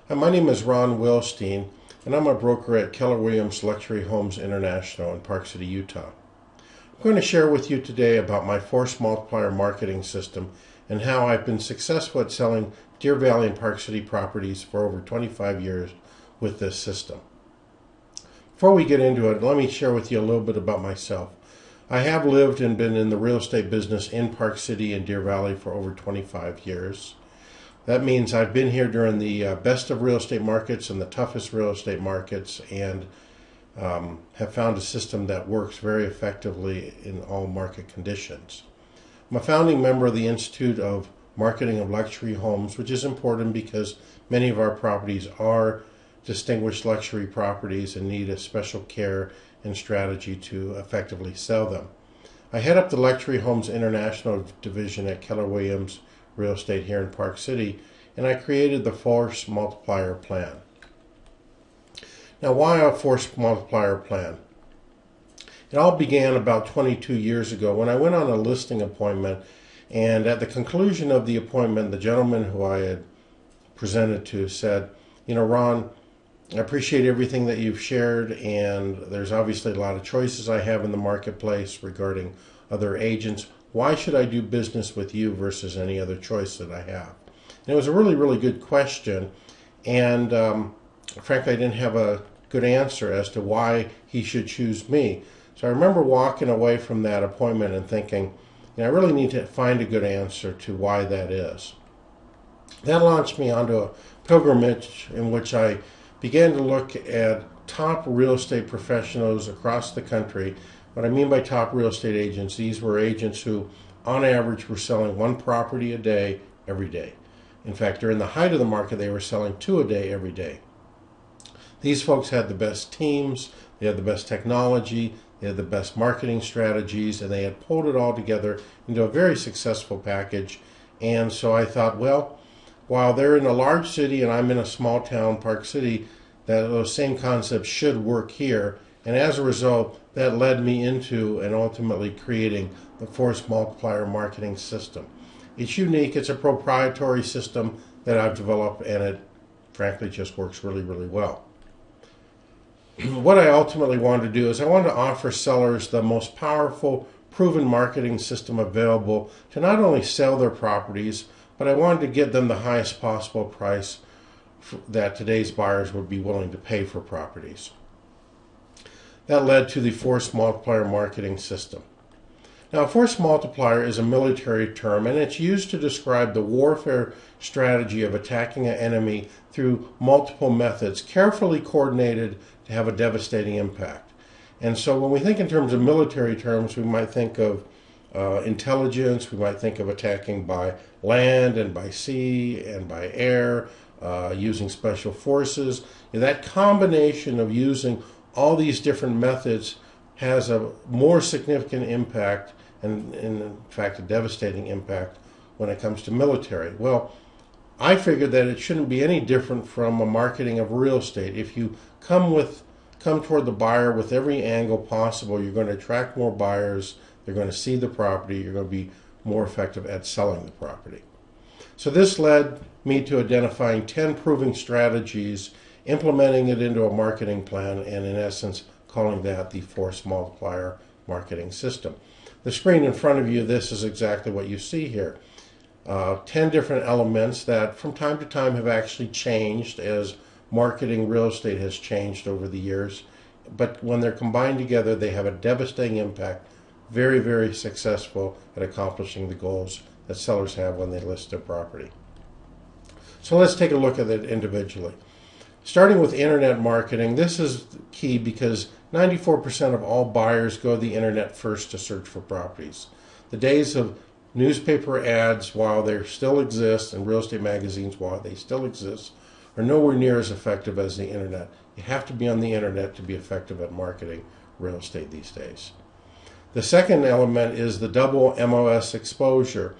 Hi, my name is Ron Wilstein, and I'm a broker at Keller Williams Luxury Homes International in Park City, Utah. I'm going to share with you today about my Force Multiplier Marketing System and how I've been successful at selling Deer Valley and Park City properties for over 25 years with this system. Before we get into it, let me share with you a little bit about myself. I have lived and been in the real estate business in Park City and Deer Valley for over 25 years. That means I've been here during the best of real estate markets and the toughest real estate markets, and have found a system that works very effectively in all market conditions. I'm a founding member of the Institute of Marketing of Luxury Homes, which is important because many of our properties are distinguished luxury properties and need a special care and strategy to effectively sell them. I head up the Luxury Homes International division at Keller Williams Real Estate here in Park City, and I created the Force Multiplier Plan. Now, why a Force Multiplier Plan? It all began about 22 years ago when I went on a listing appointment, and at the conclusion of the appointment, the gentleman who I had presented to said, Ron, I appreciate everything that you've shared, and there's obviously a lot of choices I have in the marketplace regarding other agents. Why should I do business with you versus any other choice that I have? And it was a really, really good question, and frankly, I didn't have a good answer as to why he should choose me. So I remember walking away from that appointment and thinking, I really need to find a good answer to why that is. That launched me onto a pilgrimage in which I began to look at top real estate professionals across the country. What I mean by top real estate agents, these were agents who, on average, were selling one property a day, every day. In fact, during the height of the market, they were selling two a day, every day. These folks had the best teams, they had the best technology, they had the best marketing strategies, and they had pulled it all together into a very successful package. And so I thought, well, while they're in a large city and I'm in a small town, Park City, those same concepts should work here. And as a result, that led me into and ultimately creating the Force Multiplier Marketing System. It's unique. It's a proprietary system that I've developed, and it frankly just works really, really well. What I ultimately wanted to do is I wanted to offer sellers the most powerful, proven marketing system available to not only sell their properties, but I wanted to get them the highest possible price that today's buyers would be willing to pay for properties. That led to the Force Multiplier Marketing System. Now, a force multiplier is a military term, and it's used to describe the warfare strategy of attacking an enemy through multiple methods, carefully coordinated to have a devastating impact. And so when we think in terms of military terms, we might think of intelligence, we might think of attacking by land and by sea and by air, using special forces. And that combination of using all these different methods has a more significant impact and in fact a devastating impact when it comes to military. Well, I figured that it shouldn't be any different from a marketing of real estate. If you come toward the buyer with every angle possible, you're going to attract more buyers, they're going to see the property, you're going to be more effective at selling the property. So this led me to identifying 10 proven strategies, implementing it into a marketing plan, and in essence calling that the Force Multiplier Marketing System. The screen in front of you, this is exactly what you see here. 10 different elements that from time to time have actually changed as marketing real estate has changed over the years. But when they're combined together, they have a devastating impact, very, very successful at accomplishing the goals that sellers have when they list their property. So let's take a look at it individually. Starting with internet marketing, this is key because 94% of all buyers go to the internet first to search for properties. The days of newspaper ads, while they still exist, and real estate magazines, while they still exist, are nowhere near as effective as the internet. You have to be on the internet to be effective at marketing real estate these days. The second element is the double MOS exposure.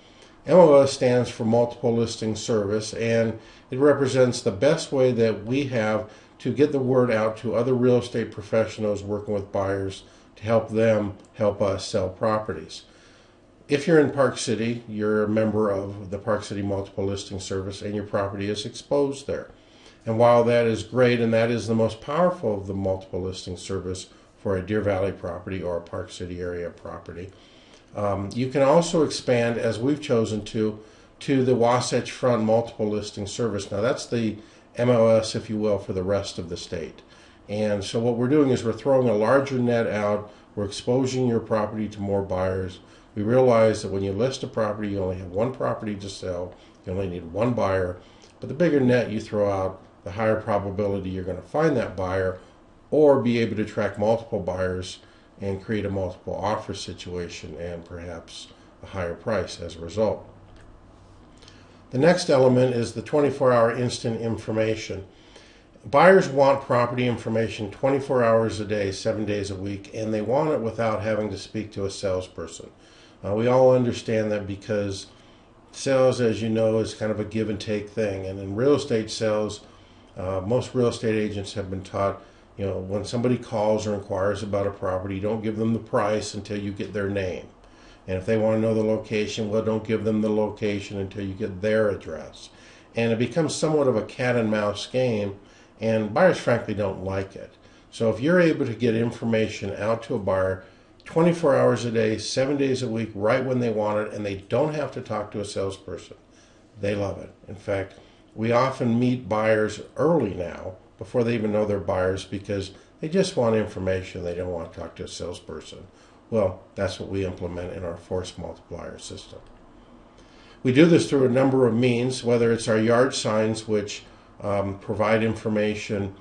MOS stands for Multiple Listing Service, and it represents the best way that we have to get the word out to other real estate professionals working with buyers to help them help us sell properties. If you're in Park City, you're a member of the Park City Multiple Listing Service and your property is exposed there. And while that is great, and that is the most powerful of the multiple listing service for a Deer Valley property or a Park City area property, you can also expand, as we've chosen to the Wasatch Front multiple listing service. Now that's the MLS, if you will, for the rest of the state. And so what we're doing is we're throwing a larger net out. We're exposing your property to more buyers. We realize that when you list a property, you only have one property to sell. You only need one buyer. But the bigger net you throw out, the higher probability you're going to find that buyer or be able to attract multiple buyers and create a multiple offer situation and perhaps a higher price as a result. The next element is the 24-hour instant information. Buyers want property information 24 hours a day, 7 days a week, and they want it without having to speak to a salesperson. We all understand that because sales, as you know, is kind of a give and take thing. And in real estate sales, most real estate agents have been taught, when somebody calls or inquires about a property, don't give them the price until you get their name. And if they want to know the location, well, don't give them the location until you get their address. And it becomes somewhat of a cat and mouse game, and buyers frankly don't like it. So if you're able to get information out to a buyer 24 hours a day, 7 days a week, right when they want it, and they don't have to talk to a salesperson, they love it. In fact, we often meet buyers early now, before they even know they're buyers, because they just want information. They don't want to talk to a salesperson. Well, that's what we implement in our Force Multiplier system. We do this through a number of means, whether it's our yard signs, which provide information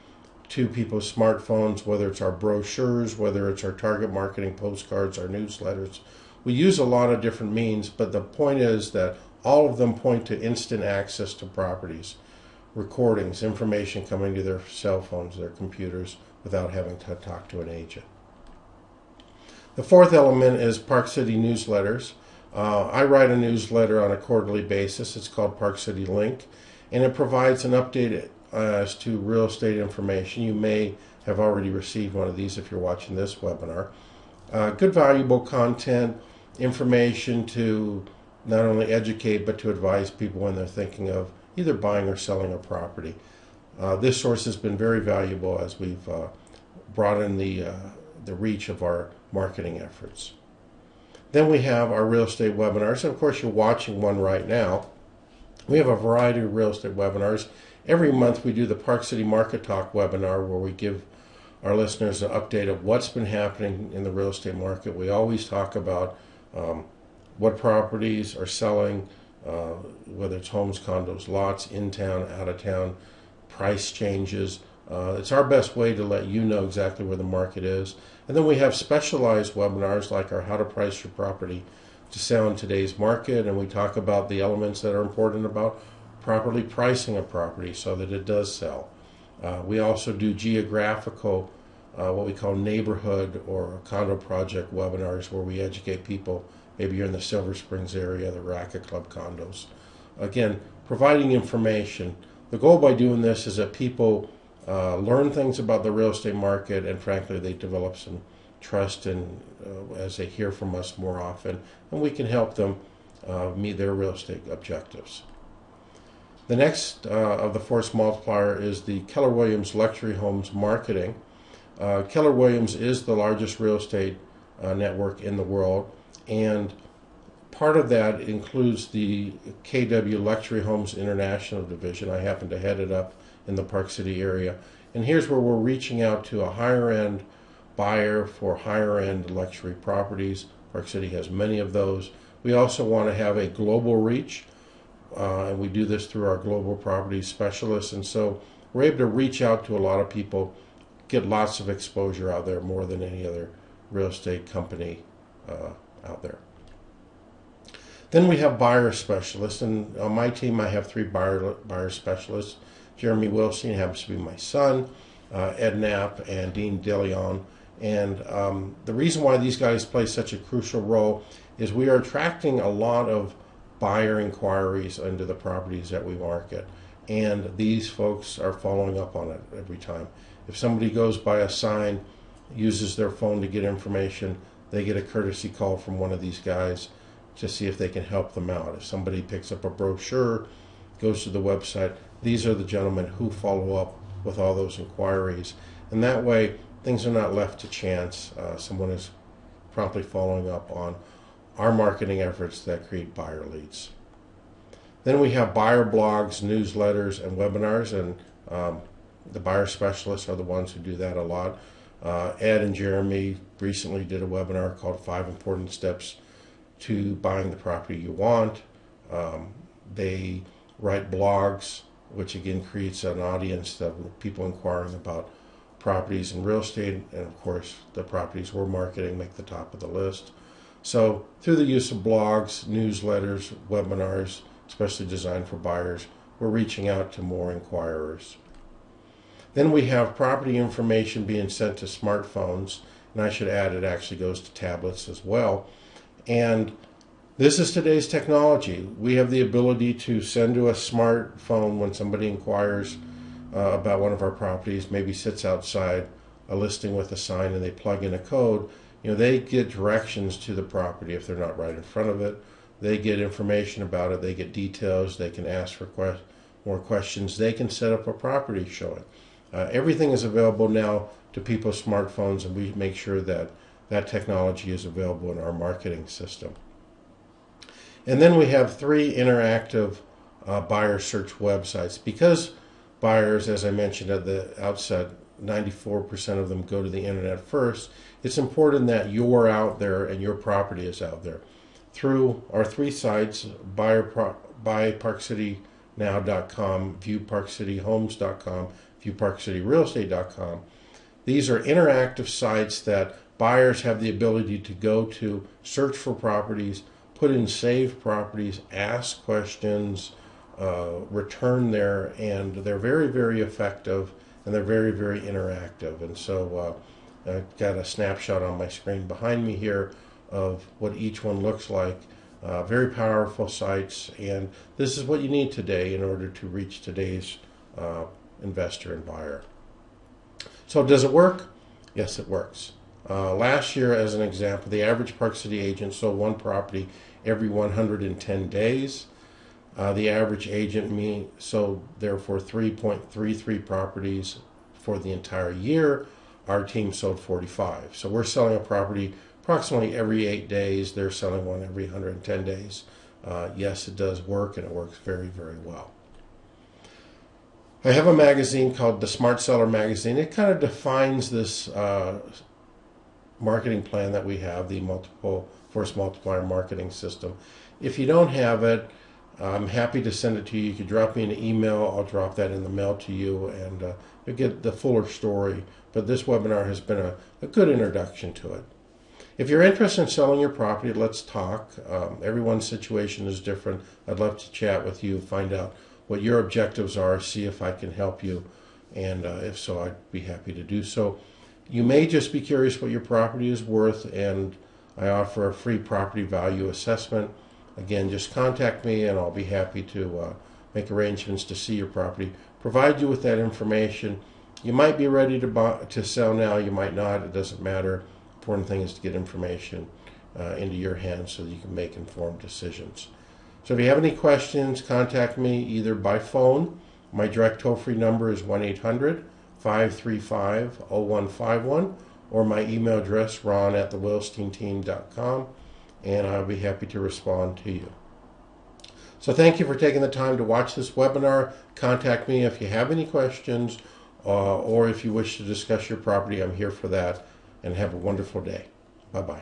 to people's smartphones, whether it's our brochures, whether it's our target marketing postcards, our newsletters. We use a lot of different means, but the point is that all of them point to instant access to properties, recordings, information coming to their cell phones, their computers, without having to talk to an agent. The fourth element is Park City newsletters. I write a newsletter on a quarterly basis. It's called Park City Link, and it provides an update as to real estate information. You may have already received one of these if you're watching this webinar. Good, valuable content, information to not only educate but to advise people when they're thinking of either buying or selling a property. This source has been very valuable as we've brought in the reach of our marketing efforts. Then we have our real estate webinars, and of course you're watching one right now. We have a variety of real estate webinars. Every month we do the Park City Market Talk webinar, where we give our listeners an update of what's been happening in the real estate market. We always talk about what properties are selling, whether it's homes, condos, lots, in town, out of town, price changes. It's our best way to let you know exactly where the market is. And then we have specialized webinars like our How to Price Your Property to Sell in Today's Market, and we talk about the elements that are important about properly pricing a property so that it does sell. We also do geographical, what we call neighborhood or condo project webinars, where we educate people. Maybe you're in the Silver Springs area, the Racket Club condos. Again, providing information. The goal by doing this is that people learn things about the real estate market, and frankly they develop some trust in as they hear from us more often, and we can help them meet their real estate objectives. The next of the Force Multiplier is the Keller Williams Luxury Homes Marketing. Keller Williams is the largest real estate network in the world, and part of that includes the KW Luxury Homes International Division. I happen to head it up in the Park City area. And here's where we're reaching out to a higher end buyer for higher end luxury properties. Park City has many of those. We also want to have a global reach, and we do this through our global property specialists. And so we're able to reach out to a lot of people, get lots of exposure out there, more than any other real estate company out there. Then we have buyer specialists, and on my team I have 3 buyer specialists. Jeremy Wilstein happens to be my son, Ed Knapp, and Dean DeLeon. And the reason why these guys play such a crucial role is we are attracting a lot of buyer inquiries into the properties that we market, and these folks are following up on it every time. If somebody goes by a sign, uses their phone to get information, they get a courtesy call from one of these guys to see if they can help them out. If somebody picks up a brochure goes to the website. These are the gentlemen who follow up with all those inquiries. And that way, things are not left to chance. Someone is promptly following up on our marketing efforts that create buyer leads. Then we have buyer blogs, newsletters, and webinars, and the buyer specialists are the ones who do that a lot. Ed and Jeremy recently did a webinar called 5 Important Steps to Buying the Property You Want. They write blogs, which again creates an audience of people inquiring about properties and real estate, and of course the properties we're marketing make the top of the list. So through the use of blogs, newsletters, webinars, especially designed for buyers, we're reaching out to more inquirers. Then we have property information being sent to smartphones, and I should add it actually goes to tablets as well. And this is today's technology. We have the ability to send to a smartphone when somebody inquires about one of our properties, maybe sits outside a listing with a sign and they plug in a code. They get directions to the property if they're not right in front of it. They get information about it. They get details. They can ask for more questions. They can set up a property showing. Everything is available now to people's smartphones, and we make sure that that technology is available in our marketing system. And then we have 3 interactive buyer search websites. Because buyers, as I mentioned at the outset, 94% of them go to the internet first, it's important that you're out there and your property is out there. Through our 3 sites, BuyParkCity.com, ViewParkCityHomes.com, ViewParkCityRealEstate.com. These are interactive sites that buyers have the ability to go to, search for properties, put in saved properties, ask questions, return there, and they're very, very effective, and they're very, very interactive. And so I've got a snapshot on my screen behind me here of what each one looks like. Very powerful sites, and this is what you need today in order to reach today's investor and buyer. So does it work? Yes, it works. Last year, as an example, the average Park City agent sold 1 property every 110 days. The average agent sold therefore 3.33 properties for the entire year. Our team sold 45. So we're selling a property approximately every 8 days. They're selling one every 110 days. Yes, it does work, and it works very, very well. I have a magazine called the Smart Seller Magazine. It kind of defines this marketing plan that we have, the Force Multiplier Marketing System. If you don't have it, I'm happy to send it to you. You can drop me an email. I'll drop that in the mail to you, and you'll get the fuller story. But this webinar has been a good introduction to it. If you're interested in selling your property, let's talk. Everyone's situation is different. I'd love to chat with you, find out what your objectives are, see if I can help you, and if so, I'd be happy to do so. You may just be curious what your property is worth, and I offer a free property value assessment. Again, just contact me, and I'll be happy to make arrangements to see your property, provide you with that information. You might be ready to sell now, you might not, it doesn't matter. Important thing is to get information into your hands so that you can make informed decisions. So if you have any questions, contact me either by phone. My direct toll-free number is 1-800-535-0151, or my email address, ron@thewilsteinteam.com, and I'll be happy to respond to you. So thank you for taking the time to watch this webinar. Contact me if you have any questions, or if you wish to discuss your property. I'm here for that, and have a wonderful day. Bye-bye.